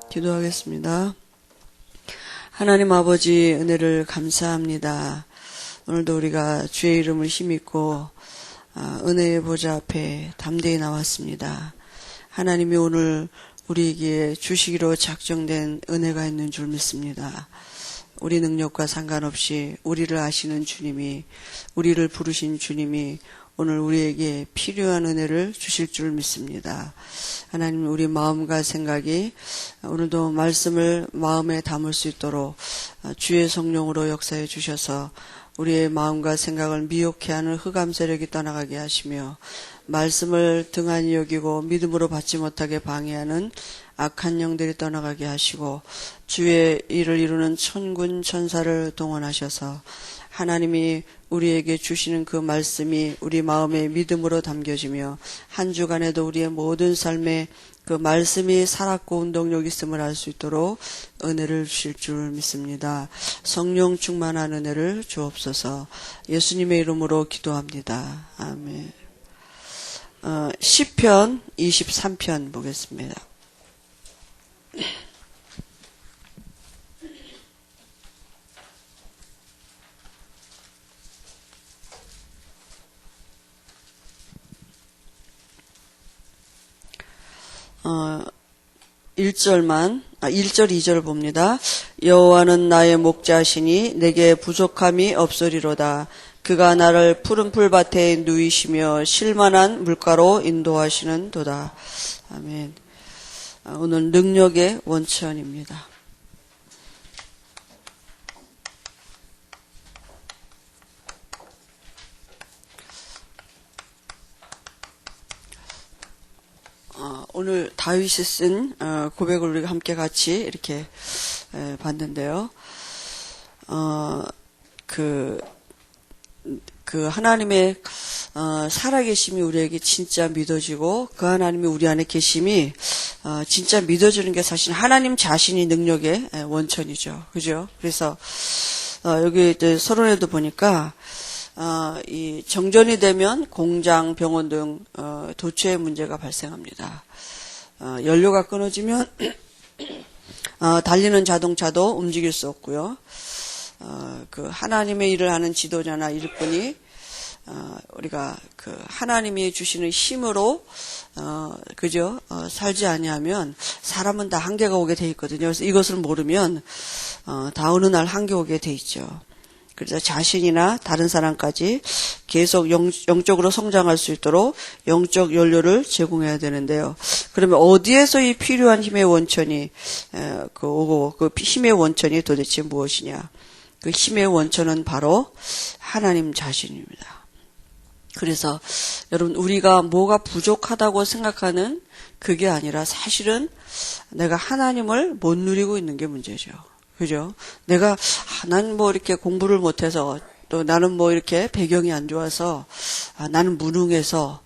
기도하겠습니다. 하나님 아버지 은혜를 감사합니다. 오늘도 우리가 주의 이름을 힘입고 은혜의 보좌 앞에 담대히 나왔습니다. 하나님이 오늘 우리에게 주시기로 작정된 은혜가 있는 줄 믿습니다. 우리 능력과 상관없이 우리를 아시는 주님이, 우리를 부르신 주님이 오늘 우리에게 필요한 은혜를 주실 줄 믿습니다. 하나님, 우리 마음과 생각이 오늘도 말씀을 마음에 담을 수 있도록 주의 성령으로 역사해 주셔서 우리의 마음과 생각을 미혹해 하는 흑암 세력이 떠나가게 하시며 말씀을 등한히 여기고 믿음으로 받지 못하게 방해하는 악한 영들이 떠나가게 하시고 주의 일을 이루는 천군 천사를 동원하셔서 하나님이 우리에게 주시는 그 말씀이 우리 마음에 믿음으로 담겨지며 한 주간에도 우리의 모든 삶에 그 말씀이 살았고 운동력 있음을 알 수 있도록 은혜를 주실 줄 믿습니다. 성령 충만한 은혜를 주옵소서. 예수님의 이름으로 기도합니다. 아멘. 시편 23편 보겠습니다. 어, 1절, 2절 봅니다. 여호와는 나의 목자시니 내게 부족함이 없으리로다. 그가 나를 푸른 풀밭에 누이시며 쉴만한 물가로 인도하시는 도다. 아멘. 오늘 능력의 원천입니다. 오늘 다윗이 쓴 고백을 우리가 함께 같이 이렇게 봤는데요. 그 하나님의 살아계심이 우리에게 진짜 믿어지고 그 하나님이 우리 안에 계심이 진짜 믿어지는 게 사실 하나님 자신이 능력의 원천이죠. 그죠? 그래서 여기 이제 서론에도 보니까 이 정전이 되면 공장, 병원 등 도처의 문제가 발생합니다. 연료가 끊어지면 달리는 자동차도 움직일 수 없고요. 그 하나님의 일을 하는 지도자나 일꾼이 우리가 그 하나님이 주시는 힘으로 그죠? 살지 아니하면 사람은 다 한계가 오게 돼 있거든요. 그래서 이것을 모르면 다 어느 날 한계 오게 돼 있죠. 그래서 자신이나 다른 사람까지 계속 영적으로 성장할 수 있도록 영적 연료를 제공해야 되는데요. 그러면 어디에서 이 필요한 힘의 원천이 오고 그 힘의 원천이 도대체 무엇이냐? 그 힘의 원천은 바로 하나님 자신입니다. 그래서 여러분, 우리가 뭐가 부족하다고 생각하는 그게 아니라 사실은 내가 하나님을 못 누리고 있는 게 문제죠. 그죠? 나는 뭐 이렇게 공부를 못해서, 또 나는 뭐 이렇게 배경이 안 좋아서, 나는 무능해서,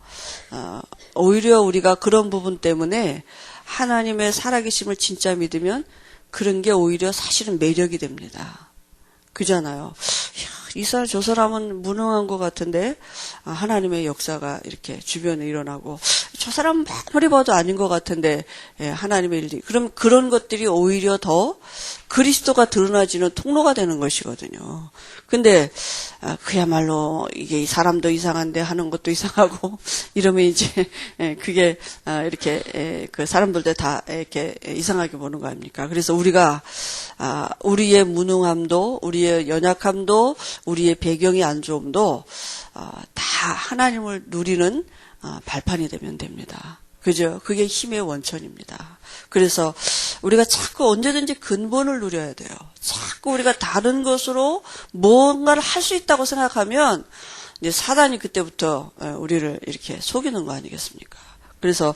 오히려 우리가 그런 부분 때문에 하나님의 살아계심을 진짜 믿으면 그런 게 오히려 사실은 매력이 됩니다. 그잖아요. 이 사람 저 사람은 무능한 것 같은데 하나님의 역사가 이렇게 주변에 일어나고, 저 사람은 아무리 봐도 아닌 것 같은데 하나님의 일이, 그럼 그런 것들이 오히려 더 그리스도가 드러나지는 통로가 되는 것이거든요. 근데 그야말로 이게 사람도 이상한데 하는 것도 이상하고 이러면 이제 그게 이렇게 그 사람들도 다 이렇게 이상하게 보는 거 아닙니까? 그래서 우리가 우리의 무능함도, 우리의 연약함도, 우리의 배경이 안 좋음도 다 하나님을 누리는 발판이 되면 됩니다. 그죠? 그게 힘의 원천입니다. 그래서 우리가 자꾸 언제든지 근본을 누려야 돼요. 자꾸 우리가 다른 것으로 뭔가를 할 수 있다고 생각하면 이제 사단이 그때부터 우리를 이렇게 속이는 거 아니겠습니까? 그래서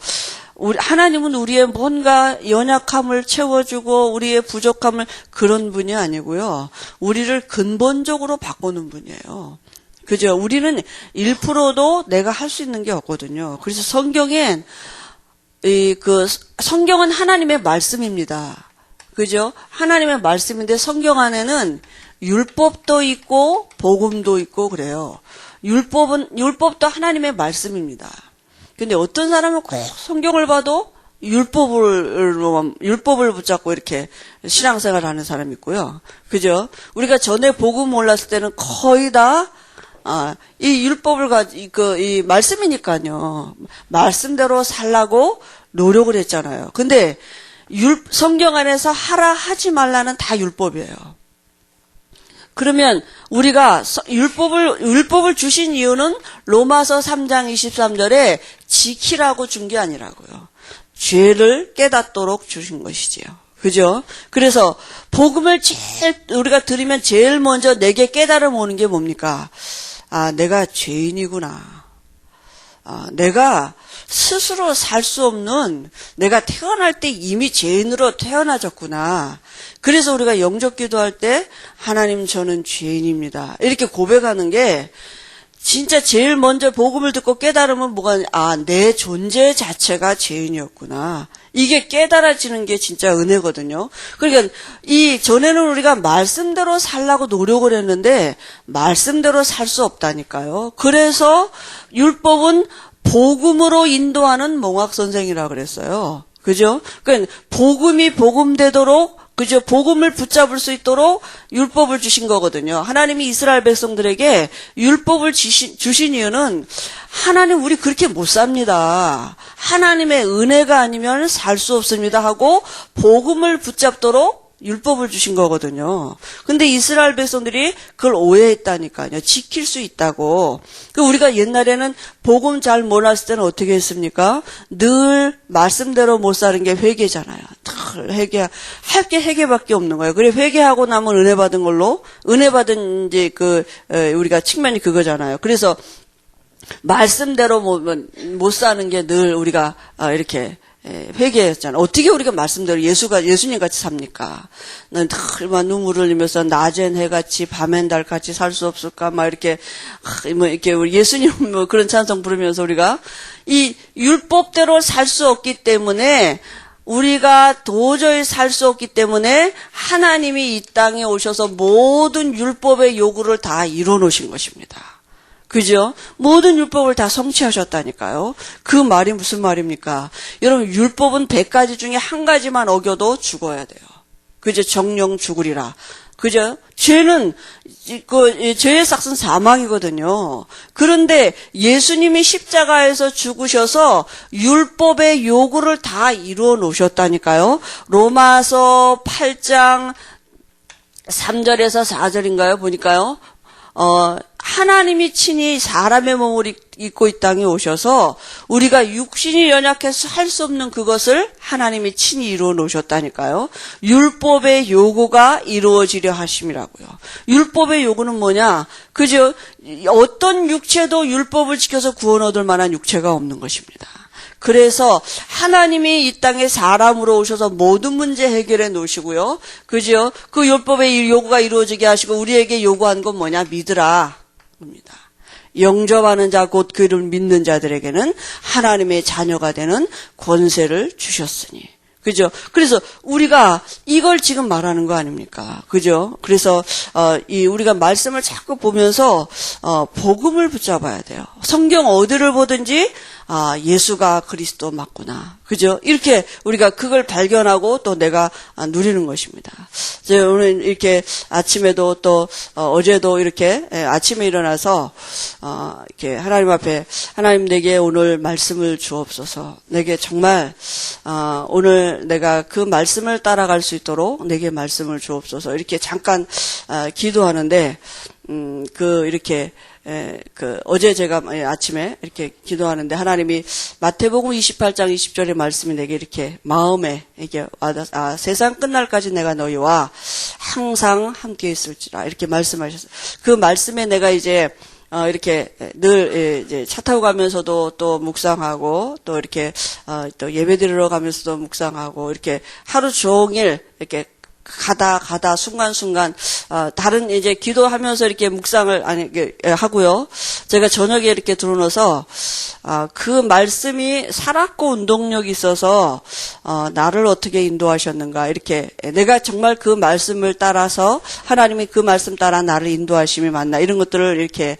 하나님은 우리의 뭔가 연약함을 채워주고 우리의 부족함을, 그런 분이 아니고요. 우리를 근본적으로 바꾸는 분이에요. 그죠? 우리는 1%도 내가 할 수 있는 게 없거든요. 그래서 성경은 하나님의 말씀입니다. 그죠? 하나님의 말씀인데 성경 안에는 율법도 있고 복음도 있고 그래요. 율법도 하나님의 말씀입니다. 근데 어떤 사람은 꼭 성경을 봐도 율법을 붙잡고 이렇게 신앙생활을 하는 사람이 있고요. 그죠? 우리가 전에 복음 몰랐을 때는 거의 다 이 율법을 이 말씀이니까요. 말씀대로 살라고 노력을 했잖아요. 근데 성경 안에서 하라 하지 말라는 다 율법이에요. 그러면 우리가 율법을 주신 이유는 로마서 3장 23절에 지키라고 준 게 아니라고요. 죄를 깨닫도록 주신 것이지요. 그죠? 그래서 복음을 우리가 들으면 제일 먼저 내게 깨달음 오는 게 뭡니까? 내가 죄인이구나. 내가 스스로 살 수 없는, 내가 태어날 때 이미 죄인으로 태어나졌구나. 그래서 우리가 영접 기도할 때 하나님 저는 죄인입니다. 이렇게 고백하는 게 진짜 제일 먼저 복음을 듣고 깨달으면 내 존재 자체가 죄인이었구나. 이게 깨달아지는 게 진짜 은혜거든요. 그러니까 전에는 우리가 말씀대로 살라고 노력을 했는데 말씀대로 살 수 없다니까요. 그래서 율법은 복음으로 인도하는 몽학선생이라고 그랬어요. 그죠? 그러니까 복음이 복음되도록, 그죠? 복음을 붙잡을 수 있도록 율법을 주신 거거든요. 하나님이 이스라엘 백성들에게 율법을 주신 이유는 하나님 우리 그렇게 못 삽니다. 하나님의 은혜가 아니면 살 수 없습니다 하고 복음을 붙잡도록 율법을 주신 거거든요. 근데 이스라엘 백성들이 그걸 오해했다니까요. 지킬 수 있다고. 우리가 옛날에는 복음 잘 몰랐을 때는 어떻게 했습니까? 늘 말씀대로 못 사는 게 회개잖아요. 늘 할 게 회개밖에 없는 거예요. 그래 회개하고 나면 은혜 받은 걸로, 은혜 받은 이제 우리가 측면이 그거잖아요. 그래서 말씀대로 못 사는 게 늘 우리가 이렇게 회개했잖아요. 어떻게 우리가 말씀대로 예수님 같이 삽니까? 난 늘 눈물을 흘리면서 낮엔 해같이 밤엔 달같이 살 수 없을까? 이렇게 우리 예수님 그런 찬송 부르면서 우리가 이 율법대로 살 수 없기 때문에, 우리가 도저히 살 수 없기 때문에 하나님이 이 땅에 오셔서 모든 율법의 요구를 다 이뤄 놓으신 것입니다. 그죠? 모든 율법을 다 성취하셨다니까요. 그 말이 무슨 말입니까? 여러분, 율법은 100가지 중에 한 가지만 어겨도 죽어야 돼요. 그죠? 정령 죽으리라. 그죠? 죄는, 죄의 삭은 사망이거든요. 그런데 예수님이 십자가에서 죽으셔서 율법의 요구를 다 이루어 놓으셨다니까요. 로마서 8장 3절에서 4절인가요? 보니까요. 하나님이 친히 사람의 몸을 입고 이 땅에 오셔서 우리가 육신이 연약해서 할 수 없는 그것을 하나님이 친히 이루어 놓으셨다니까요. 율법의 요구가 이루어지려 하심이라고요. 율법의 요구는 뭐냐? 그죠? 어떤 육체도 율법을 지켜서 구원 얻을 만한 육체가 없는 것입니다. 그래서 하나님이 이 땅에 사람으로 오셔서 모든 문제 해결해 놓으시고요. 그죠? 그 율법의 요구가 이루어지게 하시고 우리에게 요구한 건 뭐냐? 믿으라. 입니다. 영접하는 자 곧 그를 믿는 자들에게는 하나님의 자녀가 되는 권세를 주셨으니. 그죠? 그래서 우리가 이걸 지금 말하는 거 아닙니까? 그죠? 그래서 우리가 말씀을 자꾸 보면서 복음을 붙잡아야 돼요. 성경 어디를 보든지 예수가 그리스도 맞구나. 그죠? 이렇게 우리가 그걸 발견하고 또 내가 누리는 것입니다. 오늘 이렇게 아침에도 또 어제도 이렇게 아침에 일어나서 이렇게 하나님 앞에, 하나님 내게 오늘 말씀을 주옵소서. 내게 정말 오늘 내가 그 말씀을 따라갈 수 있도록 내게 말씀을 주옵소서. 이렇게 잠깐 기도하는데 이렇게 어제 제가 아침에 이렇게 기도하는데 하나님이 마태복음 28장 20절의 말씀이 내게 이렇게 마음에 이게 세상 끝날까지 내가 너희와 항상 함께 있을지라 이렇게 말씀하셨어요. 그 말씀에 내가 이제 이렇게 늘 이제 차 타고 가면서도 또 묵상하고 또 이렇게 또 예배 드리러 가면서도 묵상하고 이렇게 하루 종일 이렇게 가다 순간순간 다른 이제 기도하면서 이렇게 묵상을 하고요. 제가 저녁에 이렇게 들어놓아서 그 말씀이 살았고 운동력이 있어서 나를 어떻게 인도하셨는가 이렇게 내가 정말 그 말씀을 따라서 하나님이 그 말씀 따라 나를 인도하심이 맞나 이런 것들을 이렇게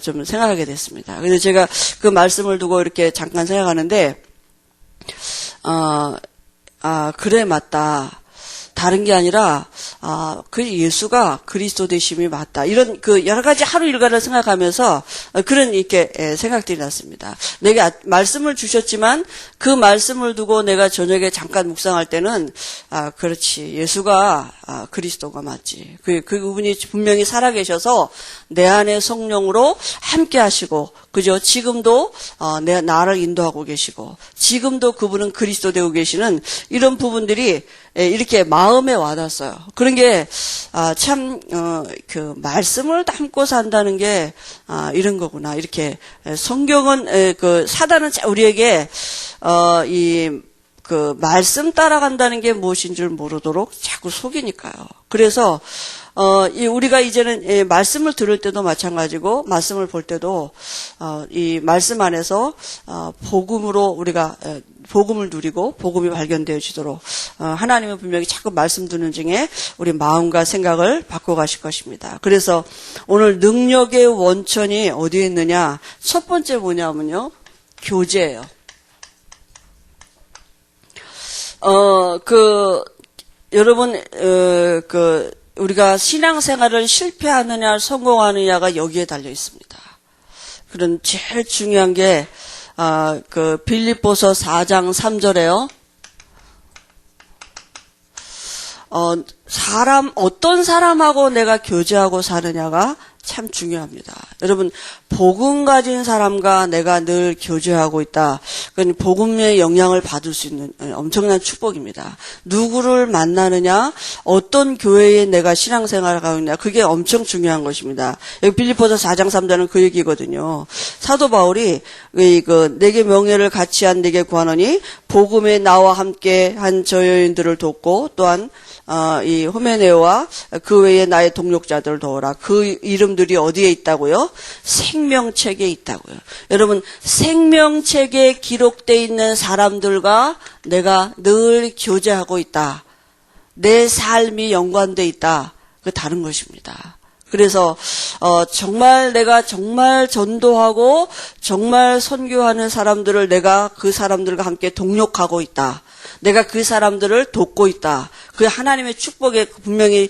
좀 생각하게 됐습니다. 그래서 제가 그 말씀을 두고 이렇게 잠깐 생각하는데 그래, 맞다. 다른 게 아니라, 그 예수가 그리스도 되심이 맞다. 이런 그 여러 가지 하루 일과를 생각하면서 그런 이렇게 생각들이 났습니다. 내게 말씀을 주셨지만 그 말씀을 두고 내가 저녁에 잠깐 묵상할 때는, 그렇지. 예수가 그리스도가 맞지. 그분이 분명히 살아계셔서 내 안에 성령으로 함께 하시고, 그죠? 지금도, 나를 인도하고 계시고, 지금도 그분은 그리스도 되고 계시는 이런 부분들이 이렇게 마음에 와닿았어요. 그런 게, 그 말씀을 담고 산다는 게, 이런 거구나. 이렇게, 성경은, 그 사단은 우리에게, 그 말씀 따라간다는 게 무엇인 줄 모르도록 자꾸 속이니까요. 그래서 우리가 이제는 말씀을 들을 때도 마찬가지고 말씀을 볼 때도 이 말씀 안에서 복음으로 우리가 복음을 누리고 복음이 발견되어지도록 하나님은 분명히 자꾸 말씀 듣는 중에 우리 마음과 생각을 바꿔가실 것입니다. 그래서 오늘 능력의 원천이 어디에 있느냐? 첫 번째 뭐냐면요, 교제예요. 여러분, 우리가 신앙생활을 실패하느냐, 성공하느냐가 여기에 달려 있습니다. 그런 제일 중요한 게, 빌립보서 4장 3절에요. 어떤 사람하고 내가 교제하고 사느냐가 참 중요합니다. 여러분, 복음 가진 사람과 내가 늘 교제하고 있다. 그건 복음의 영향을 받을 수 있는 엄청난 축복입니다. 누구를 만나느냐, 어떤 교회에 내가 신앙생활을 하고 있냐, 그게 엄청 중요한 것입니다. 여기 빌립보서 4장 3절은 그 얘기거든요. 사도 바울이 내게 명예를 같이 한 내게 구하노니 복음에 나와 함께 한 저 여인들을 돕고 또한 이 호메네오와 그 외에 나의 동력자들을 도우라. 그 이름들이 어디에 있다고요? 생명책에 있다고요. 여러분, 생명책에 기록되어 있는 사람들과 내가 늘 교제하고 있다. 내 삶이 연관되어 있다. 그 다른 것입니다. 그래서 정말 내가 정말 전도하고 정말 선교하는 사람들을 내가 그 사람들과 함께 동력하고 있다. 내가 그 사람들을 돕고 있다. 그 하나님의 축복의 분명히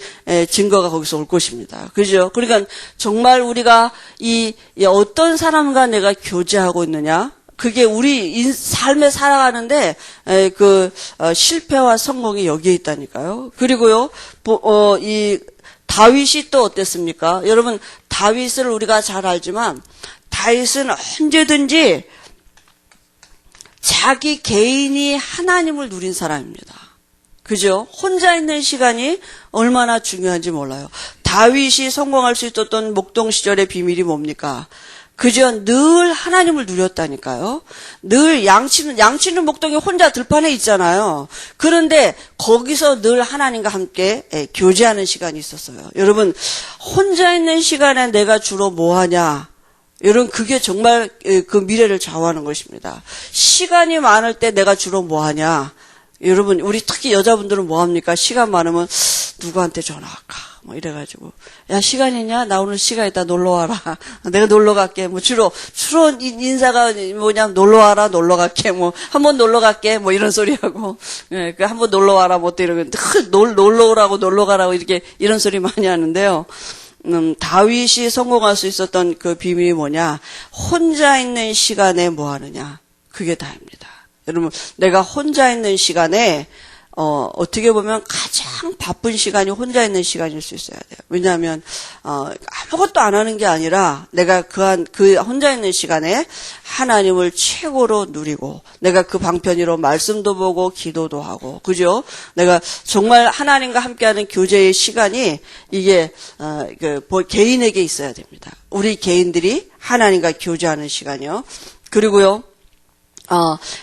증거가 거기서 올 것입니다. 그죠? 그러니까 정말 우리가 이 어떤 사람과 내가 교제하고 있느냐? 그게 우리 삶에 살아가는데 실패와 성공이 여기에 있다니까요. 그리고요, 이 다윗이 또 어땠습니까? 여러분, 다윗을 우리가 잘 알지만 다윗은 언제든지 자기 개인이 하나님을 누린 사람입니다. 그죠? 혼자 있는 시간이 얼마나 중요한지 몰라요. 다윗이 성공할 수 있었던 목동 시절의 비밀이 뭡니까? 그저 늘 하나님을 누렸다니까요. 늘 양치는 목동에 혼자 들판에 있잖아요. 그런데 거기서 늘 하나님과 함께 교제하는 시간이 있었어요. 여러분, 혼자 있는 시간에 내가 주로 뭐 하냐? 여러분, 그게 정말 그 미래를 좌우하는 것입니다. 시간이 많을 때 내가 주로 뭐 하냐? 여러분, 우리 특히 여자분들은 뭐 합니까? 시간 많으면 누구한테 전화할까? 뭐 이래가지고, 야, 시간 있냐? 나 오늘 시간 있다 놀러 와라. 내가 놀러 갈게. 뭐 주로 인사가 뭐냐? 놀러 와라, 놀러 갈게. 뭐 한번 놀러 갈게. 뭐 이런 소리 하고, 한번 놀러 와라. 뭐 또 이러고 놀러 오라고 놀러 가라고 이런 소리 많이 하는데요. 다윗이 성공할 수 있었던 그 비밀이 뭐냐? 혼자 있는 시간에 뭐 하느냐? 그게 다입니다. 여러분, 내가 혼자 있는 시간에 어떻게 보면 가장 바쁜 시간이 혼자 있는 시간일 수 있어야 돼요. 왜냐하면 아무것도 안 하는 게 아니라 내가 그 혼자 있는 시간에 하나님을 최고로 누리고 내가 그 방편으로 말씀도 보고 기도도 하고, 그죠? 내가 정말 하나님과 함께하는 교제의 시간이 이게 개인에게 있어야 됩니다. 우리 개인들이 하나님과 교제하는 시간이요. 그리고요,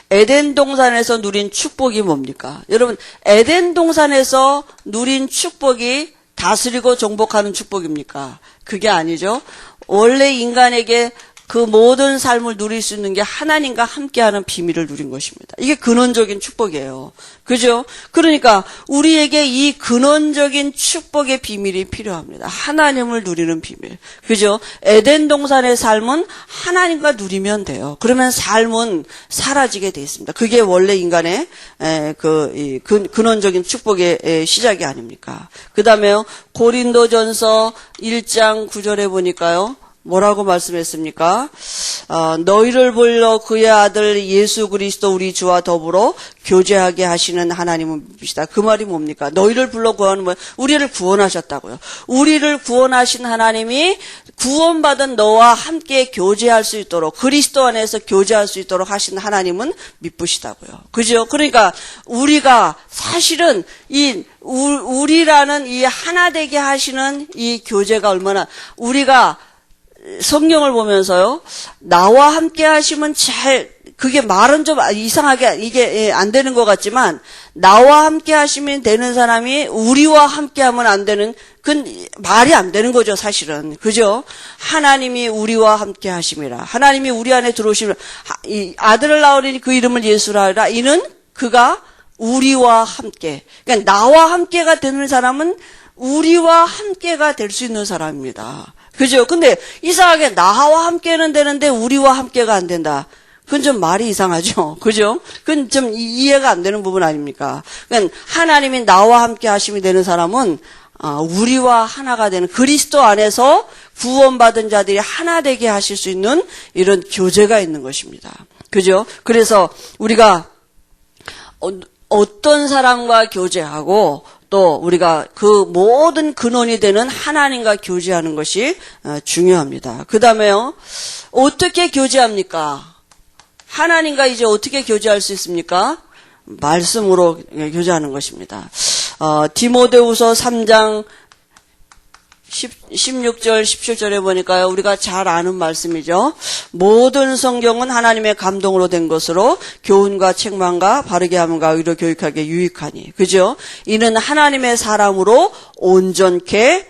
에덴 동산에서 누린 축복이 뭡니까? 여러분, 에덴 동산에서 누린 축복이 다스리고 정복하는 축복입니까? 그게 아니죠. 원래 인간에게 그 모든 삶을 누릴 수 있는 게 하나님과 함께하는 비밀을 누린 것입니다. 이게 근원적인 축복이에요. 그죠? 그러니까 우리에게 이 근원적인 축복의 비밀이 필요합니다. 하나님을 누리는 비밀. 그죠? 에덴 동산의 삶은 하나님과 누리면 돼요. 그러면 삶은 사라지게 돼 있습니다. 그게 원래 인간의 근원적인 축복의 시작이 아닙니까? 그 다음에 고린도전서 1장 9절에 보니까요. 뭐라고 말씀했습니까? 너희를 불러 그의 아들 예수 그리스도 우리 주와 더불어 교제하게 하시는 하나님은 믿으시다. 그 말이 뭡니까? 너희를 불러 구하는 뭐 우리를 구원하셨다고요. 우리를 구원하신 하나님이 구원받은 너와 함께 교제할 수 있도록 그리스도 안에서 교제할 수 있도록 하신 하나님은 믿으시다고요. 그죠? 그러니까 우리가 사실은 우리라는 이 하나 되게 하시는 이 교제가 얼마나 우리가 성경을 보면서요, 나와 함께 하시면 그게 말은 좀 이상하게, 이게 안 되는 것 같지만, 나와 함께 하시면 되는 사람이 우리와 함께 하면 안 되는, 그건 말이 안 되는 거죠, 사실은. 그죠? 하나님이 우리와 함께 하심이라. 하나님이 우리 안에 들어오시면, 이 아들을 낳으리니 그 이름을 예수라 하리라. 이는 그가 우리와 함께. 그러니까 나와 함께가 되는 사람은 우리와 함께가 될 수 있는 사람입니다. 그죠? 근데 이상하게 나와 함께는 되는데 우리와 함께가 안 된다. 그건 좀 말이 이상하죠. 그죠? 그건 좀 이해가 안 되는 부분 아닙니까? 그러니까 하나님이 나와 함께 하심이 되는 사람은 우리와 하나가 되는 그리스도 안에서 구원받은 자들이 하나 되게 하실 수 있는 이런 교제가 있는 것입니다. 그죠? 그래서 우리가 어떤 사람과 교제하고 또 우리가 그 모든 근원이 되는 하나님과 교제하는 것이 중요합니다. 그 다음에요. 어떻게 교제합니까? 하나님과 이제 어떻게 교제할 수 있습니까? 말씀으로 교제하는 것입니다. 디모데후서 3장 16절, 17절에 보니까요, 우리가 잘 아는 말씀이죠. 모든 성경은 하나님의 감동으로 된 것으로 교훈과 책망과 바르게 함과 의로 교육하게 유익하니. 그죠? 이는 하나님의 사람으로 온전케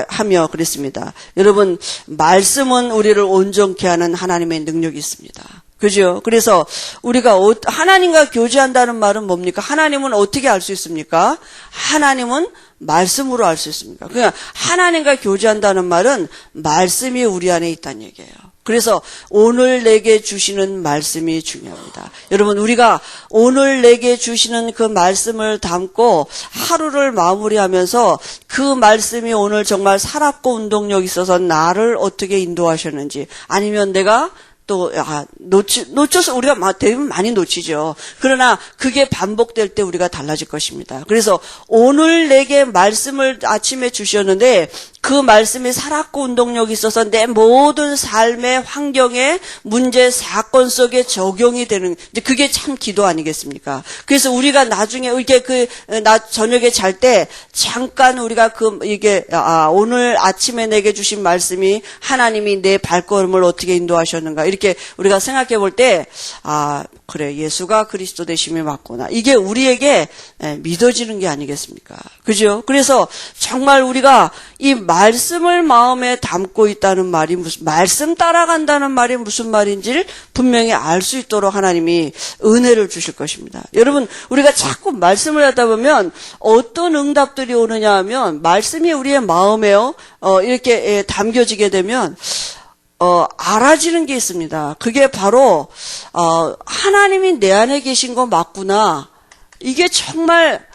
하며 그랬습니다. 여러분, 말씀은 우리를 온전케 하는 하나님의 능력이 있습니다. 그죠? 그래서 우리가 하나님과 교제한다는 말은 뭡니까? 하나님은 어떻게 알 수 있습니까? 하나님은 말씀으로 알 수 있습니다. 그러니까 하나님과 교제한다는 말은 말씀이 우리 안에 있다는 얘기예요. 그래서 오늘 내게 주시는 말씀이 중요합니다. 여러분, 우리가 오늘 내게 주시는 그 말씀을 담고 하루를 마무리하면서 그 말씀이 오늘 정말 살았고 운동력 있어서 나를 어떻게 인도하셨는지, 아니면 내가 또 놓쳐서 우리가 대부분 많이 놓치죠. 그러나 그게 반복될 때 우리가 달라질 것입니다. 그래서 오늘 내게 말씀을 아침에 주셨는데 그 말씀이 살았고 운동력이 있어서 내 모든 삶의 환경에 문제 사건 속에 적용이 되는, 이제 그게 참 기도 아니겠습니까? 그래서 우리가 나중에 이게 저녁에 잘 때 잠깐 우리가 오늘 아침에 내게 주신 말씀이 하나님이 내 발걸음을 어떻게 인도하셨는가 이렇게 우리가 생각해 볼 때 그래, 예수가 그리스도 되심이 맞구나. 이게 우리에게 믿어지는 게 아니겠습니까? 그죠? 그래서 정말 우리가 이 말씀을 마음에 담고 있다는 말이 말씀 따라간다는 말이 무슨 말인지를 분명히 알 수 있도록 하나님이 은혜를 주실 것입니다. 여러분, 우리가 자꾸 말씀을 하다 보면 어떤 응답들이 오느냐 하면 말씀이 우리의 마음에요, 이렇게 담겨지게 되면 알아지는 게 있습니다. 그게 바로, 하나님이 내 안에 계신 거 맞구나. 이게 정말,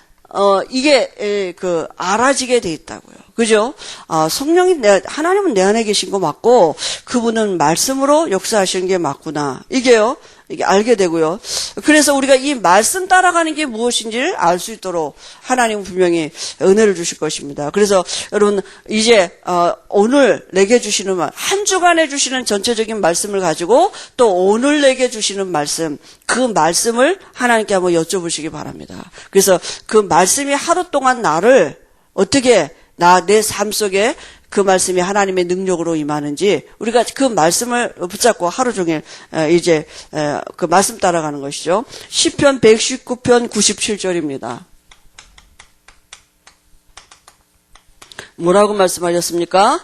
알아지게 돼 있다고요. 그죠? 하나님은 내 안에 계신 거 맞고, 그분은 말씀으로 역사하시는 게 맞구나. 이게 알게 되고요. 그래서 우리가 이 말씀 따라가는 게 무엇인지를 알 수 있도록 하나님은 분명히 은혜를 주실 것입니다. 그래서 여러분, 이제, 오늘 내게 주시는 한 주간에 주시는 전체적인 말씀을 가지고 또 오늘 내게 주시는 말씀, 그 말씀을 하나님께 한번 여쭤보시기 바랍니다. 그래서 그 말씀이 하루 동안 나를 어떻게 내 삶 속에 그 말씀이 하나님의 능력으로 임하는지 우리가 그 말씀을 붙잡고 하루 종일 이제 그 말씀 따라가는 것이죠. 시편 119편 97절입니다. 뭐라고 말씀하셨습니까?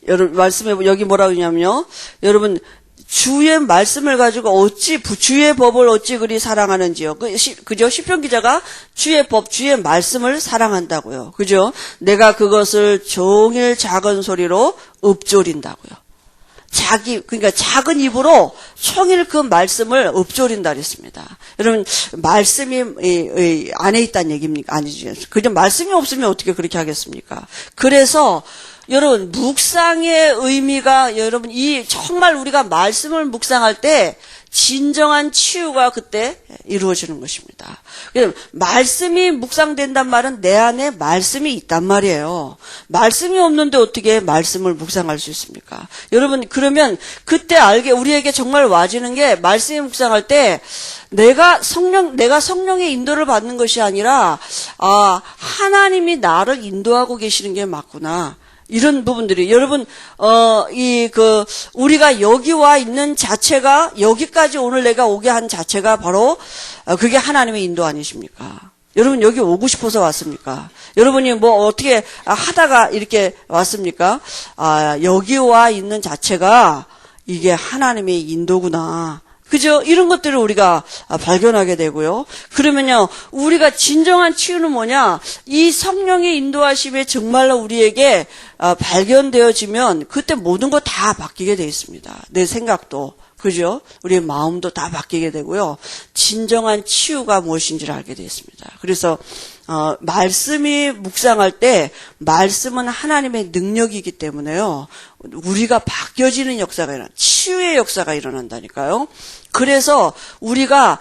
여러분 말씀에 여기 뭐라고 하냐면요. 여러분 주의 말씀을 가지고 주의 법을 어찌 그리 사랑하는지요. 그죠? 시편 기자가 주의 법, 주의 말씀을 사랑한다고요. 그죠? 내가 그것을 종일 작은 소리로 읊조린다고요. 그러니까 작은 입으로 총일 그 말씀을 읊조린다 그랬습니다. 여러분, 말씀이 안에 있다는 얘기입니까? 아니죠. 그저 말씀이 없으면 어떻게 그렇게 하겠습니까? 그래서, 여러분, 묵상의 의미가, 여러분, 정말 우리가 말씀을 묵상할 때, 진정한 치유가 그때 이루어지는 것입니다. 말씀이 묵상된단 말은 내 안에 말씀이 있단 말이에요. 말씀이 없는데 어떻게 말씀을 묵상할 수 있습니까? 여러분, 그러면 그때 우리에게 정말 와지는 게 말씀이 묵상할 때 내가 성령의 인도를 받는 것이 아니라, 하나님이 나를 인도하고 계시는 게 맞구나. 이런 부분들이 여러분 우리가 여기 와 있는 자체가 여기까지 오늘 내가 오게 한 자체가 바로 그게 하나님의 인도 아니십니까? 여러분 여기 오고 싶어서 왔습니까? 여러분이 뭐 어떻게 하다가 이렇게 왔습니까? 여기 와 있는 자체가 이게 하나님의 인도구나. 그죠? 이런 것들을 우리가 발견하게 되고요. 그러면요, 우리가 진정한 치유는 뭐냐? 이 성령의 인도하심에 정말로 우리에게 발견되어지면 그때 모든 거 다 바뀌게 되어 있습니다. 내 생각도. 그죠? 우리의 마음도 다 바뀌게 되고요. 진정한 치유가 무엇인지를 알게 되어 있습니다. 그래서 말씀이 묵상할 때 말씀은 하나님의 능력이기 때문에요. 우리가 바뀌어지는 역사가 치유의 역사가 일어난다니까요. 그래서 우리가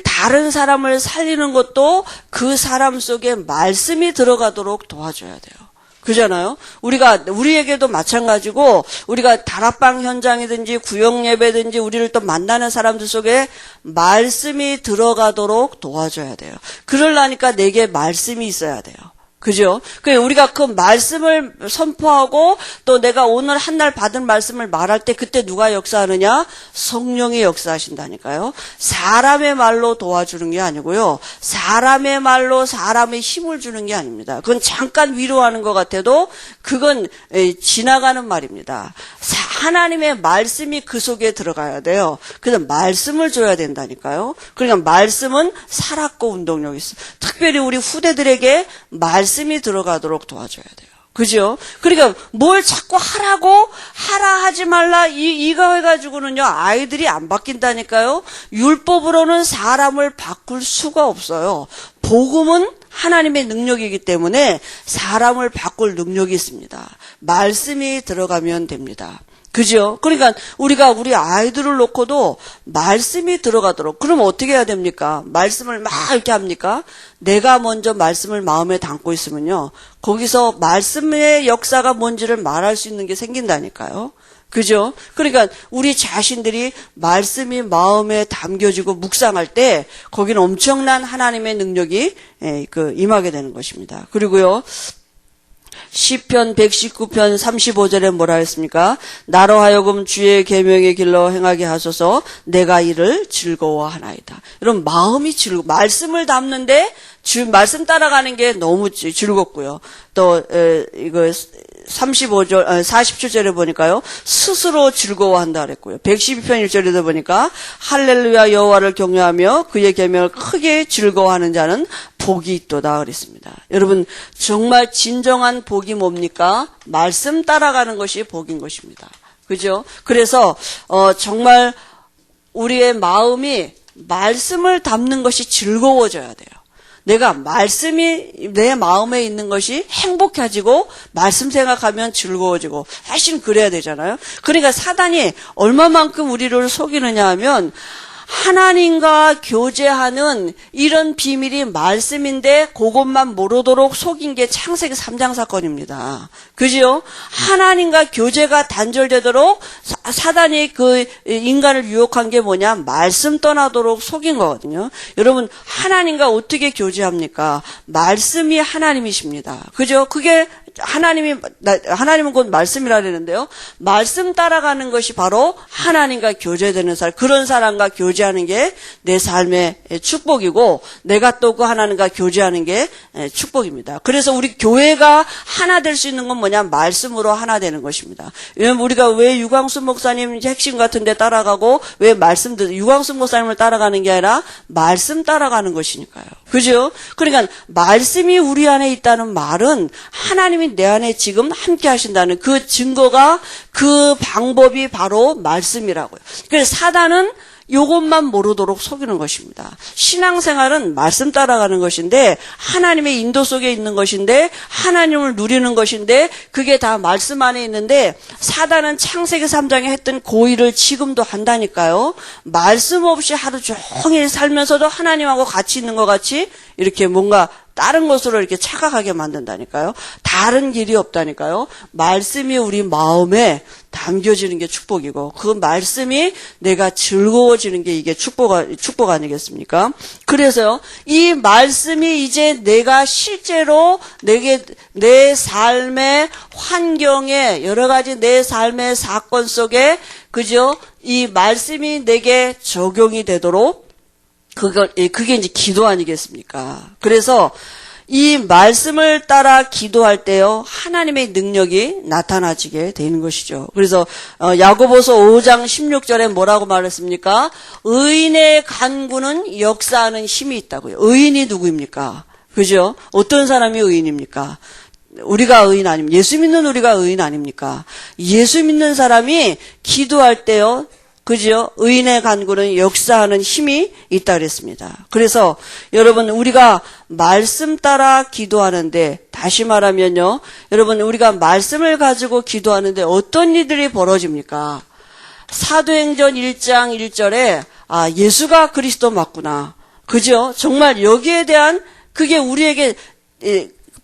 다른 사람을 살리는 것도 그 사람 속에 말씀이 들어가도록 도와줘야 돼요. 그잖아요. 우리에게도 마찬가지고, 우리가 다락방 현장이든지 구역 예배든지 우리를 또 만나는 사람들 속에 말씀이 들어가도록 도와줘야 돼요. 그러려니까 내게 말씀이 있어야 돼요. 그죠? 우리가 그 말씀을 선포하고 또 내가 오늘 한 날 받은 말씀을 말할 때 그때 누가 역사하느냐? 성령이 역사하신다니까요. 사람의 말로 도와주는 게 아니고요. 사람의 말로 사람의 힘을 주는 게 아닙니다. 그건 잠깐 위로하는 것 같아도 그건 지나가는 말입니다. 하나님의 말씀이 그 속에 들어가야 돼요. 그래서 말씀을 줘야 된다니까요. 그러니까 말씀은 살았고 운동력이 있어요. 특별히 우리 후대들에게 말씀이 들어가도록 도와줘야 돼요. 그죠? 그러니까 뭘 자꾸 하라 하지 말라 이거 해가지고는요 아이들이 안 바뀐다니까요. 율법으로는 사람을 바꿀 수가 없어요. 복음은 하나님의 능력이기 때문에 사람을 바꿀 능력이 있습니다. 말씀이 들어가면 됩니다. 그죠? 그러니까 우리가 우리 아이들을 놓고도 말씀이 들어가도록. 그럼 어떻게 해야 됩니까? 말씀을 막 이렇게 합니까? 내가 먼저 말씀을 마음에 담고 있으면요. 거기서 말씀의 역사가 뭔지를 말할 수 있는 게 생긴다니까요. 그죠? 그러니까 우리 자신들이 말씀이 마음에 담겨지고 묵상할 때 거기는 엄청난 하나님의 능력이 임하게 되는 것입니다. 그리고요. 시편 119편 35절에 뭐라 했습니까? 나로 하여금 주의 계명의 길로 행하게 하소서 내가 이를 즐거워하나이다. 이런 마음이 말씀을 담는데 말씀 따라가는 게 너무 즐겁고요. 또 이거 47절에 보니까요. 스스로 즐거워한다 그랬고요. 112편 1절에도 보니까 할렐루야 여호와를 경외하며 그의 계명을 크게 즐거워하는 자는 복이 있도다 그랬습니다. 여러분 정말 진정한 복이 뭡니까? 말씀 따라가는 것이 복인 것입니다. 그죠? 그래서 정말 우리의 마음이 말씀을 담는 것이 즐거워져야 돼요. 내가 말씀이 내 마음에 있는 것이 행복해지고 말씀 생각하면 즐거워지고 훨씬 그래야 되잖아요. 그러니까 사단이 얼마만큼 우리를 속이느냐 하면 하나님과 교제하는 이런 비밀이 말씀인데 그것만 모르도록 속인 게 창세기 3장 사건입니다. 그죠? 하나님과 교제가 단절되도록 사단이 그 인간을 유혹한 게 뭐냐? 말씀 떠나도록 속인 거거든요. 여러분 하나님과 어떻게 교제합니까? 말씀이 하나님이십니다. 그죠? 그게 하나님은 곧 말씀이라 그러는데요. 말씀 따라가는 것이 바로 하나님과 교제되는 사람, 그런 사람과 교제하는 게 내 삶의 축복이고, 내가 또 그 하나님과 교제하는 게 축복입니다. 그래서 우리 교회가 하나 될 수 있는 건 뭐냐? 말씀으로 하나 되는 것입니다. 왜냐면 우리가 왜 유광수 목사님 핵심 같은 데 따라가고, 왜 유광수 목사님을 따라가는 게 아니라 말씀 따라가는 것이니까요. 그죠? 그러니까 말씀이 우리 안에 있다는 말은 하나님이 내 안에 지금 함께 하신다는 그 증거가, 그 방법이 바로 말씀이라고요. 그래서 사단은 요것만 모르도록 속이는 것입니다. 신앙생활은 말씀 따라가는 것인데, 하나님의 인도 속에 있는 것인데, 하나님을 누리는 것인데, 그게 다 말씀 안에 있는데, 사단은 창세기 3장에 했던 고의를 지금도 한다니까요. 말씀 없이 하루 종일 살면서도 하나님하고 같이 있는 것 같이 이렇게 뭔가 다른 것으로 이렇게 착각하게 만든다니까요. 다른 길이 없다니까요. 말씀이 우리 마음에 담겨지는 게 축복이고, 그 말씀이 내가 즐거워지는 게 이게 축복 아니겠습니까? 그래서요, 이 말씀이 이제 내가 실제로 내 삶의 환경에, 여러 가지 내 삶의 사건 속에, 그죠? 이 말씀이 내게 적용이 되도록 그게 이제 기도 아니겠습니까? 그래서 이 말씀을 따라 기도할 때요, 하나님의 능력이 나타나지게 되는 것이죠. 그래서 야고보서 5장 16절에 뭐라고 말했습니까? 의인의 간구는 역사하는 힘이 있다고요. 의인이 누구입니까? 그죠? 어떤 사람이 의인입니까? 우리가 의인 아닙니까? 예수 믿는 우리가 의인 아닙니까? 예수 믿는 사람이 기도할 때요, 그죠? 의인의 간구는 역사하는 힘이 있다 그랬습니다. 그래서 여러분, 우리가 말씀 따라 기도하는데, 다시 말하면요, 여러분, 우리가 말씀을 가지고 기도하는데 어떤 일들이 벌어집니까? 사도행전 1장 1절에 예수가 그리스도 맞구나. 그죠? 정말 여기에 대한 그게 우리에게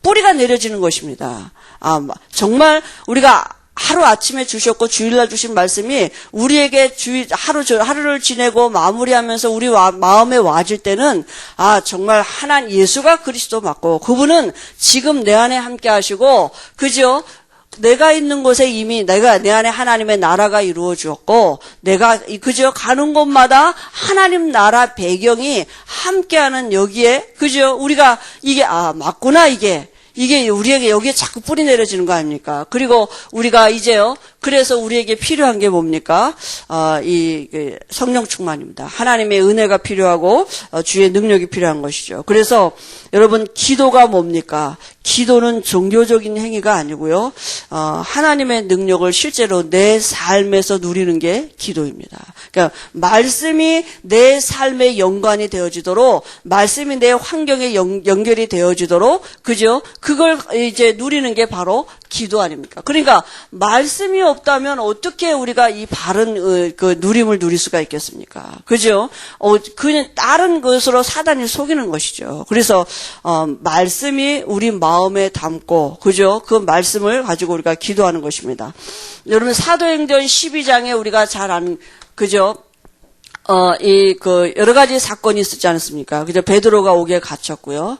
뿌리가 내려지는 것입니다. 정말 우리가 하루 아침에 주셨고 주일날 주신 말씀이 우리에게 하루를 지내고 마무리하면서 우리 마음에 와질 때는 정말 예수가 그리스도 맞고, 그분은 지금 내 안에 함께 하시고, 그죠? 내가 있는 곳에 이미 내 안에 하나님의 나라가 이루어졌고, 내가 그저 가는 곳마다 하나님 나라 배경이 함께하는 여기에, 그죠? 우리가 이게 맞구나, 이게 우리에게 여기에 자꾸 뿌리 내려지는 거 아닙니까? 그리고 우리가 이제요, 그래서 우리에게 필요한 게 뭡니까? 성령 충만입니다. 하나님의 은혜가 필요하고, 주의 능력이 필요한 것이죠. 그래서 여러분, 기도가 뭡니까? 기도는 종교적인 행위가 아니고요, 하나님의 능력을 실제로 내 삶에서 누리는 게 기도입니다. 그러니까 말씀이 내 삶에 연관이 되어지도록, 말씀이 내 환경에 연결이 되어지도록, 그죠? 그걸 이제 누리는 게 바로 기도 아닙니까? 그러니까 말씀이 없다면 어떻게 우리가 이 바른 그 누림을 누릴 수가 있겠습니까? 그죠? 그냥 다른 것으로 사단이 속이는 것이죠. 그래서 말씀이 우리 마음에 담고, 그죠? 그 말씀을 가지고 우리가 기도하는 것입니다. 여러분, 사도행전 12장에 우리가 잘 아는, 그죠? 여러 가지 사건이 있었지 않습니까? 그죠? 베드로가 옥에 갇혔고요.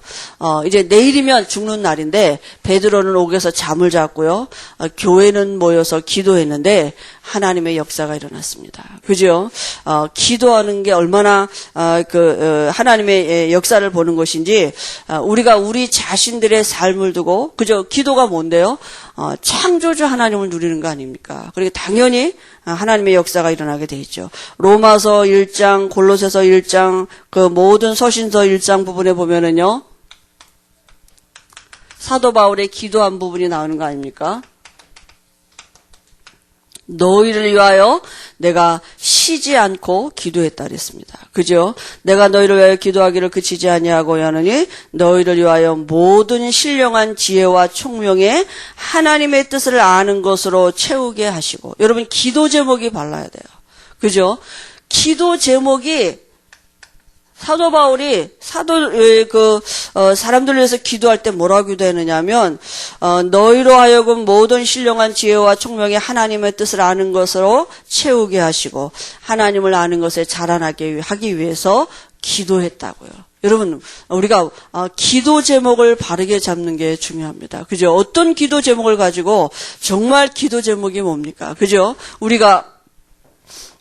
이제 내일이면 죽는 날인데, 베드로는 옥에서 잠을 잤고요. 교회는 모여서 기도했는데, 하나님의 역사가 일어났습니다. 그죠? 기도하는 게 얼마나, 하나님의 역사를 보는 것인지, 우리가 우리 자신들의 삶을 두고, 그죠? 기도가 뭔데요? 창조주 하나님을 누리는 거 아닙니까? 그리고 당연히 하나님의 역사가 일어나게 돼 있죠. 로마서 1장, 골로새서 1장, 그 모든 서신서 1장 부분에 보면은요, 사도 바울의 기도한 부분이 나오는 거 아닙니까? 너희를 위하여 내가 쉬지 않고 기도했다 그랬습니다. 그죠? 내가 너희를 위하여 기도하기를 그치지 아니하고 하느니 너희를 위하여 모든 신령한 지혜와 총명에 하나님의 뜻을 아는 것으로 채우게 하시고. 여러분, 기도 제목이 발라야 돼요. 그죠? 기도 제목이 사도 바울이 사람들을 위해서 기도할 때 뭐라고 기도했느냐면, 너희로 하여금 모든 신령한 지혜와 총명의 하나님의 뜻을 아는 것으로 채우게 하시고 하나님을 아는 것에 자라나게 하기 위해서 기도했다고요. 여러분, 우리가 기도 제목을 바르게 잡는 게 중요합니다. 그죠? 어떤 기도 제목을 가지고 정말 기도 제목이 뭡니까? 그죠?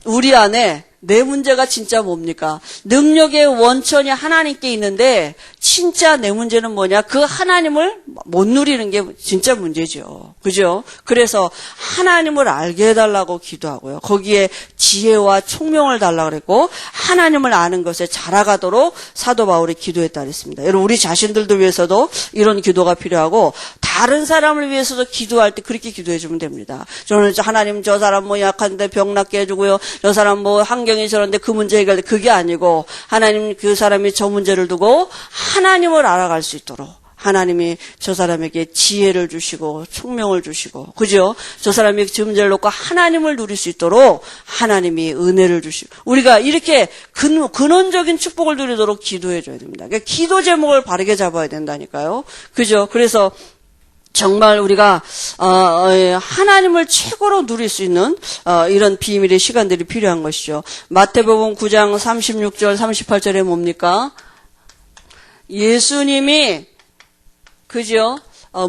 우리 안에 내 문제가 진짜 뭡니까? 능력의 원천이 하나님께 있는데 진짜 내 문제는 뭐냐? 그 하나님을 못 누리는 게 진짜 문제죠. 그죠? 그래서 하나님을 알게 해달라고 기도하고요. 거기에 지혜와 총명을 달라고 그랬고 하나님을 아는 것에 자라가도록 사도 바울이 기도했다 그랬습니다. 여러분 우리 자신들도 위해서도 이런 기도가 필요하고 다른 사람을 위해서도 기도할 때 그렇게 기도해 주면 됩니다. 저는 하나님 저 사람 뭐 약한데 병 낫게 해주고요. 저 사람 뭐 환경이 저런데 그 문제 해결돼. 그게 아니고 하나님 그 사람이 저 문제를 두고 하나님을 알아갈 수 있도록 하나님이 저 사람에게 지혜를 주시고 총명을 주시고 그죠? 저 사람이 저 문제를 놓고 하나님을 누릴 수 있도록 하나님이 은혜를 주시고 우리가 이렇게 근원적인 축복을 누리도록 기도해 줘야 됩니다. 그러니까 기도 제목을 바르게 잡아야 된다니까요. 그죠? 그래서 정말 우리가 하나님을 최고로 누릴 수 있는 이런 비밀의 시간들이 필요한 것이죠. 마태복음 9장 36절 38절에 뭡니까? 예수님이 그죠?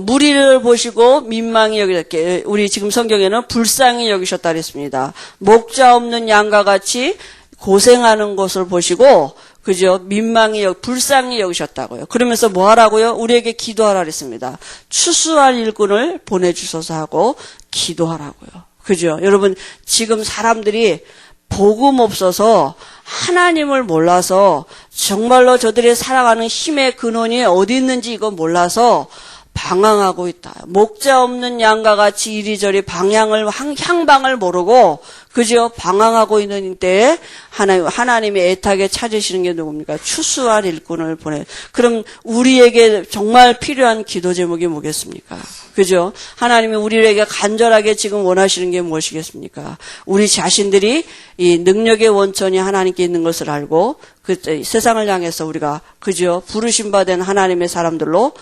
무리를 보시고 민망히 여기셨게 우리 지금 성경에는 불쌍히 여기셨다 그랬습니다. 목자 없는 양과 같이 고생하는 것을 보시고 그죠? 민망히 불쌍히 여기셨다고요. 그러면서 뭐 하라고요? 우리에게 기도하라 그랬습니다. 추수할 일꾼을 보내주셔서 하고 기도하라고요. 그죠? 여러분 지금 사람들이 복음 없어서 하나님을 몰라서 정말로 저들이 살아가는 힘의 근원이 어디 있는지 이거 몰라서 방황하고 있다. 목자 없는 양과 같이 이리저리 향방을 모르고 그죠? 방황하고 있는 때에 하나님이 애타게 찾으시는 게 누굽니까? 추수할 일꾼을 보내. 그럼 우리에게 정말 필요한 기도 제목이 뭐겠습니까? 그죠? 하나님이 우리에게 간절하게 지금 원하시는 게 무엇이겠습니까? 우리 자신들이 이 능력의 원천이 하나님께 있는 것을 알고 그 세상을 향해서 우리가 그죠? 부르심 받은 하나님의 사람들로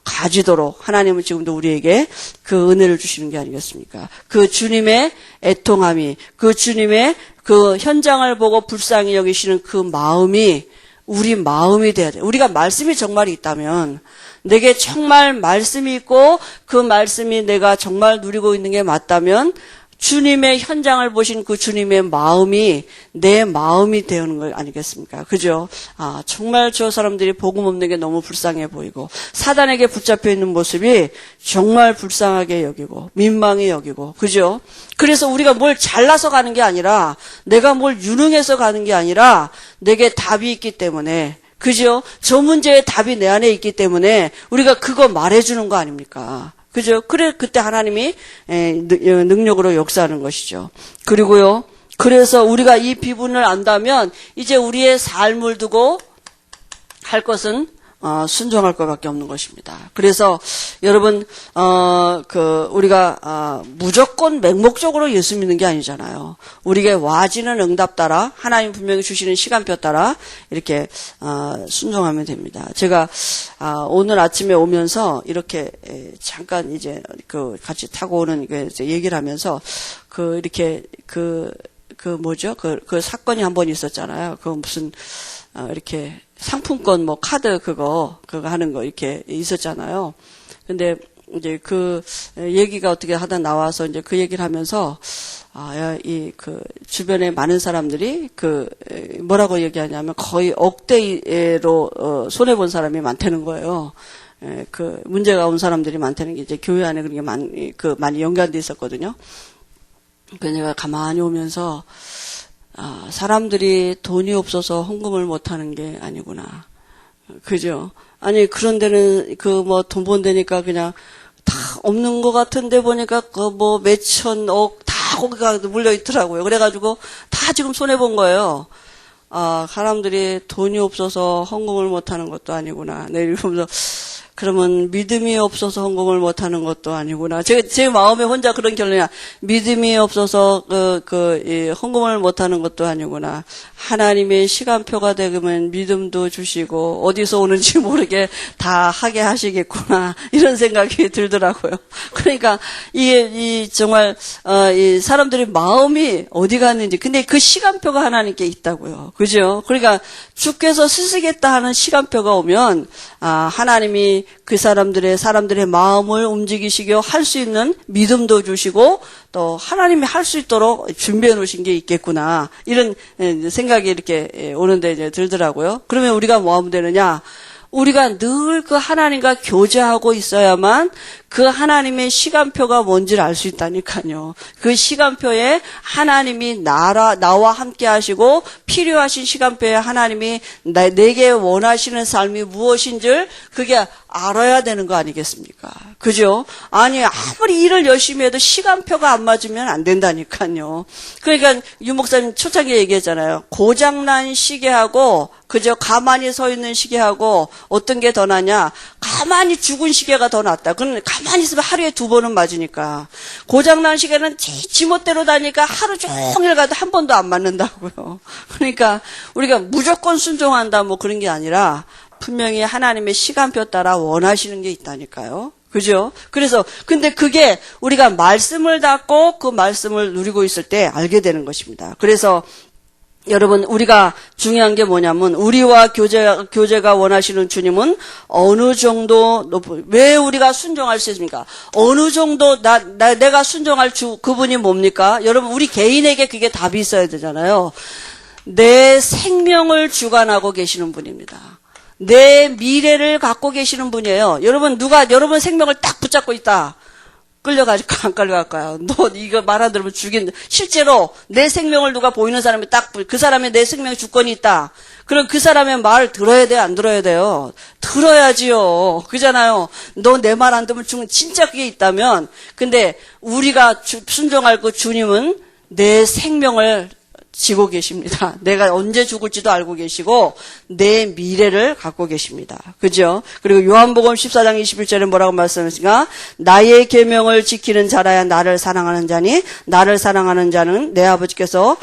가지도록 하나님은 지금도 우리에게 그 은혜를 주시는 게 아니겠습니까? 그 주님의 애통함이 그 주님의 그 현장을 보고 불쌍히 여기시는 그 마음이 우리 마음이 돼야 돼요. 우리가 말씀이 정말 있다면 내게 정말 말씀이 있고 그 말씀이 내가 정말 누리고 있는 게 맞다면 주님의 현장을 보신 그 주님의 마음이 내 마음이 되는 거 아니겠습니까? 그죠? 정말 저 사람들이 복음 없는 게 너무 불쌍해 보이고 사단에게 붙잡혀 있는 모습이 정말 불쌍하게 여기고 민망히 여기고 그죠? 그래서 우리가 뭘 잘나서 가는 게 아니라 내가 뭘 유능해서 가는 게 아니라 내게 답이 있기 때문에 그죠? 저 문제의 답이 내 안에 있기 때문에 우리가 그거 말해주는 거 아닙니까? 그죠? 그래, 그때 하나님이 능력으로 역사하는 것이죠. 그리고요, 그래서 우리가 이 비분을 안다면 이제 우리의 삶을 두고 할 것은 순종할 것밖에 없는 것입니다. 그래서 여러분 우리가 무조건 맹목적으로 예수 믿는 게 아니잖아요. 우리에게 와지는 응답 따라 하나님 분명히 주시는 시간표 따라 이렇게 순종하면 됩니다. 제가 오늘 아침에 오면서 이렇게 잠깐 이제 같이 타고 오는 얘기를 하면서 이렇게 뭐죠? 그 사건이 한 번 있었잖아요. 무슨 이렇게 상품권 카드 그거 하는 거 이렇게 있었잖아요. 근데 이제 그 얘기가 어떻게 하다 나와서 이제 그 얘기를 하면서 주변에 많은 사람들이 뭐라고 얘기하냐면 거의 억대로 손해 본 사람이 많다는 거예요. 문제가 온 사람들이 많다는 게 이제 교회 안에 그런 게 많이 연관돼 있었거든요. 그래서 내가 가만히 오면서 사람들이 돈이 없어서 헌금을 못하는 게 아니구나. 그죠? 아니, 그런 데는 돈 번다니까 그냥 다 없는 것 같은데 보니까 몇천억 다 거기가 물려 있더라고요. 그래가지고 다 지금 손해본 거예요. 사람들이 돈이 없어서 헌금을 못하는 것도 아니구나. 네, 이러면서 그러면 믿음이 없어서 헌금을 못하는 것도 아니구나. 제 마음에 혼자 그런 결론이야. 믿음이 없어서 헌금을 못하는 것도 아니구나. 하나님의 시간표가 되면 믿음도 주시고 어디서 오는지 모르게 다 하게 하시겠구나. 이런 생각이 들더라고요. 그러니까 이 정말 이 사람들의 마음이 어디 갔는지. 근데 그 시간표가 하나님께 있다고요. 그죠? 그러니까 주께서 쓰시겠다 하는 시간표가 오면 하나님이 그 사람들의 마음을 움직이시고 할 수 있는 믿음도 주시고 또 하나님이 할 수 있도록 준비해 놓으신 게 있겠구나. 이런 생각이 이렇게 오는데 이제 들더라고요. 그러면 우리가 뭐 하면 되느냐? 우리가 늘 그 하나님과 교제하고 있어야만 그 하나님의 시간표가 뭔지를 알 수 있다니까요. 그 시간표에 하나님이 나와 함께 하시고 필요하신 시간표에 하나님이 내게 원하시는 삶이 무엇인지를 그게 알아야 되는 거 아니겠습니까? 그죠? 아니 아무리 일을 열심히 해도 시간표가 안 맞으면 안 된다니까요. 그러니까 유 목사님 초창기에 얘기했잖아요. 고장난 시계하고 그저 가만히 서 있는 시계하고 어떤 게 더 나냐? 가만히 죽은 시계가 더 낫다. 그건 가만히 있으면 하루에 2번은 맞으니까. 고장난 시계는 지멋대로 다니까 하루 종일 가도 한 번도 안 맞는다고요. 그러니까 우리가 무조건 순종한다 뭐 그런 게 아니라 분명히 하나님의 시간표 따라 원하시는 게 있다니까요. 그죠? 그래서 근데 그게 우리가 말씀을 닫고 그 말씀을 누리고 있을 때 알게 되는 것입니다. 그래서 여러분 우리가 중요한 게 뭐냐면 우리와 교제가 원하시는 주님은 어느 정도 왜 우리가 순종할 수 있습니까? 어느 정도 내가 순종할 그분이 뭡니까? 여러분 우리 개인에게 그게 답이 있어야 되잖아요. 내 생명을 주관하고 계시는 분입니다. 내 미래를 갖고 계시는 분이에요. 여러분 누가 여러분 생명을 딱 붙잡고 있다. 끌려갈까 안 끌려갈까요? 너 이거 말 안 들으면 죽인다. 실제로 내 생명을 누가 보이는 사람이 딱 그 사람의 내 생명 주권이 있다. 그럼 그 사람의 말 들어야 돼요? 안 들어야 돼요? 들어야지요. 그잖아요. 너 내 말 안 들으면 죽는 진짜 그게 있다면 근데 우리가 순종할 그 주님은 내 생명을 지고 계십니다. 내가 언제 죽을지도 알고 계시고 내 미래를 갖고 계십니다. 그죠? 그리고 요한복음 14장 21절에 뭐라고 말씀하시는가? 나의 계명을 지키는 자라야 나를 사랑하는 자니 나를 사랑하는 자는 내 아버지께서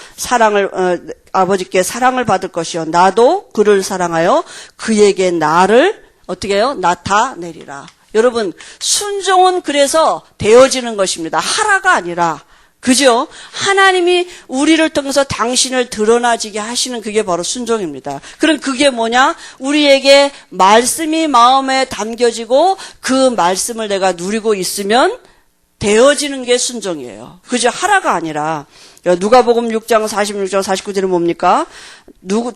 아버지께 사랑을 받을 것이요 나도 그를 사랑하여 그에게 나를 어떻게 해요? 나타내리라. 여러분 순종은 그래서 되어지는 것입니다. 하라가 아니라 그죠? 하나님이 우리를 통해서 당신을 드러나지게 하시는 그게 바로 순종입니다. 그럼 그게 뭐냐? 우리에게 말씀이 마음에 담겨지고 그 말씀을 내가 누리고 있으면 되어지는 게 순종이에요. 그죠? 하라가 아니라 누가복음 6장 46절 49절은 뭡니까?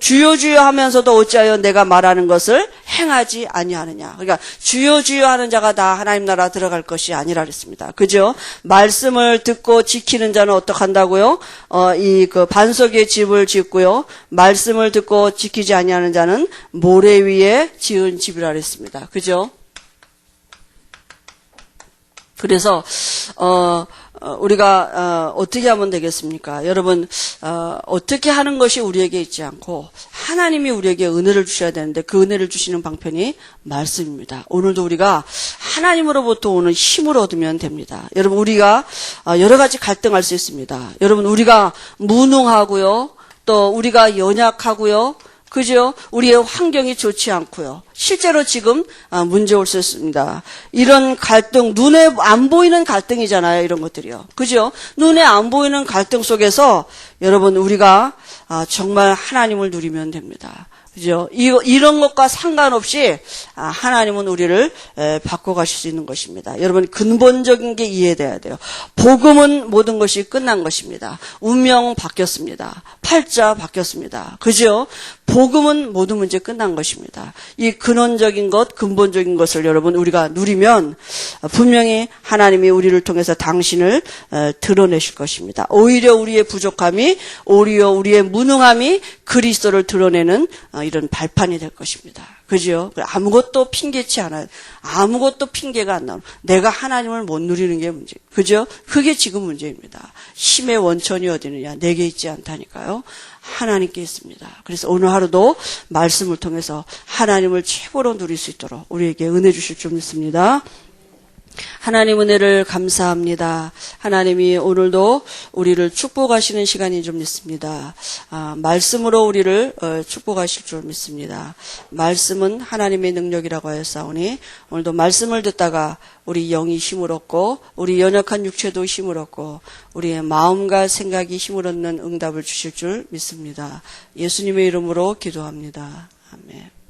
주여 주여 하면서도 어찌하여 내가 말하는 것을 행하지 아니하느냐. 그러니까 주여 주여 하는 자가 다 하나님 나라 들어갈 것이 아니라 그랬습니다. 그죠? 말씀을 듣고 지키는 자는 어떻게 한다고요? 그 반석 위에 집을 짓고요. 말씀을 듣고 지키지 아니하는 자는 모래 위에 지은 집이라 그랬습니다. 그죠? 그래서 우리가 어떻게 하면 되겠습니까? 여러분 어떻게 하는 것이 우리에게 있지 않고 하나님이 우리에게 은혜를 주셔야 되는데 그 은혜를 주시는 방편이 말씀입니다. 오늘도 우리가 하나님으로부터 오는 힘을 얻으면 됩니다. 여러분 우리가 여러 가지 갈등할 수 있습니다. 여러분 우리가 무능하고요. 또 우리가 연약하고요. 그죠? 우리의 환경이 좋지 않고요. 실제로 지금 문제 올 수 있습니다. 이런 갈등, 눈에 안 보이는 갈등이잖아요. 이런 것들이요. 그죠? 눈에 안 보이는 갈등 속에서 여러분 우리가 정말 하나님을 누리면 됩니다. 그죠? 이런 것과 상관없이 하나님은 우리를 바꿔가실 수 있는 것입니다. 여러분 근본적인 게 이해돼야 돼요. 복음은 모든 것이 끝난 것입니다. 운명 바뀌었습니다. 팔자 바뀌었습니다. 그죠? 복음은 모든 문제 끝난 것입니다. 이 근원적인 것, 근본적인 것을 여러분 우리가 누리면 분명히 하나님이 우리를 통해서 당신을 드러내실 것입니다. 오히려 우리의 부족함이, 오히려 우리의 무능함이 그리스도를 드러내는 이런 발판이 될 것입니다. 그죠? 아무것도 핑계치 않아요. 아무것도 핑계가 안 나오는. 내가 하나님을 못 누리는 게 문제. 그죠? 그게 지금 문제입니다. 힘의 원천이 어디 있느냐? 내게 있지 않다니까요. 하나님께 있습니다. 그래서 오늘 하루도 말씀을 통해서 하나님을 최고로 누릴 수 있도록 우리에게 은혜 주실 줄 믿습니다. 하나님 은혜를 감사합니다. 하나님이 오늘도 우리를 축복하시는 시간인 줄 믿습니다. 말씀으로 우리를 축복하실 줄 믿습니다. 말씀은 하나님의 능력이라고 하였사오니 오늘도 말씀을 듣다가 우리 영이 힘을 얻고 우리 연약한 육체도 힘을 얻고 우리의 마음과 생각이 힘을 얻는 응답을 주실 줄 믿습니다. 예수님의 이름으로 기도합니다. 아멘.